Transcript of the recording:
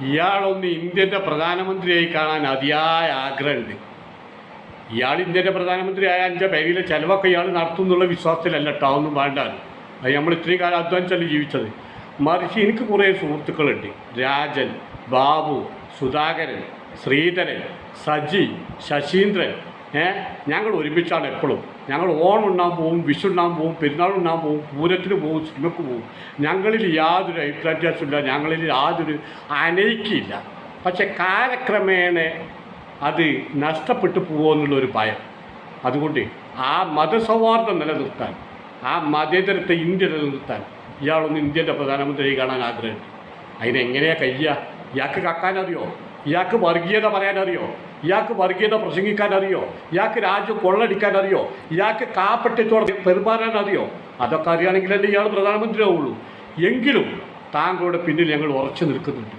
ഇയാളൊന്ന് ഇന്ത്യൻ്റെ പ്രധാനമന്ത്രിയായി കാണാൻ അതിയായ ആഗ്രഹമുണ്ട്. ഇയാൾ ഇന്ത്യൻ്റെ പ്രധാനമന്ത്രി ആയ എൻ്റെ പേരിലെ ചിലവൊക്കെ ഇയാൾ നടത്തും എന്നുള്ള വിശ്വാസത്തിലല്ല കേട്ടോ, ഒന്നും വേണ്ട. അത് നമ്മൾ ഇത്രയും കാലം അധ്വാനിച്ചല്ലേ ജീവിച്ചത്. മറിച്ച് എനിക്ക് കുറേ സുഹൃത്തുക്കളുണ്ട്. രാജൻ, ബാബു, സുധാകരൻ, ശ്രീധരൻ, സജി, ശശീന്ദ്രൻ. ഞങ്ങൾ ഒരുമിച്ചാണ് എപ്പോഴും. ഞങ്ങൾ ഓണം ഉണ്ടാകാൻ പോവും, വിഷു ഉണ്ടാകാൻ പോവും, പെരുന്നാൾ ഉണ്ടാകാൻ പോവും, പൂരത്തിന് പോവും, സിനിമക്ക് പോവും. ഞങ്ങളിൽ യാതൊരു അഭിപ്രായ വ്യത്യാസമില്ല, ഞങ്ങളിൽ യാതൊരു അനൈക്യമില്ല. പക്ഷെ കാലക്രമേണ അത് നഷ്ടപ്പെട്ടു പോകുമെന്നുള്ളൊരു ഭയം. അതുകൊണ്ട് ആ മതസൗഹാർദ്ദം നിലനിർത്താൻ, ആ മതേതരത്തെ ഇന്ത്യ നിലനിർത്താൻ ഇയാളൊന്ന് ഇന്ത്യൻ്റെ പ്രധാനമന്ത്രിയെ കാണാൻ ആഗ്രഹമുണ്ട്. അതിനെങ്ങനെയാണ് കഴിയുക? ഇയാൾക്ക് കക്കാനറിയോ? ഇയാൾക്ക് വർഗീയത പറയാനറിയോ? ഇയാൾക്ക് വർഗീയത പ്രസംഗിക്കാനറിയോ? ഇയാൾക്ക് രാജ്യം കൊള്ളടിക്കാനറിയോ? ഇയാൾക്ക് കാപ്പറ്റത്തോടെ പെരുമാറാനറിയോ? അതൊക്കെ അറിയുകയാണെങ്കിലല്ലേ ഇയാൾ പ്രധാനമന്ത്രി ആവുള്ളൂ. എങ്കിലും താങ്കളുടെ പിന്നിൽ ഞങ്ങൾ ഉറച്ചു നിൽക്കുന്നുണ്ട്.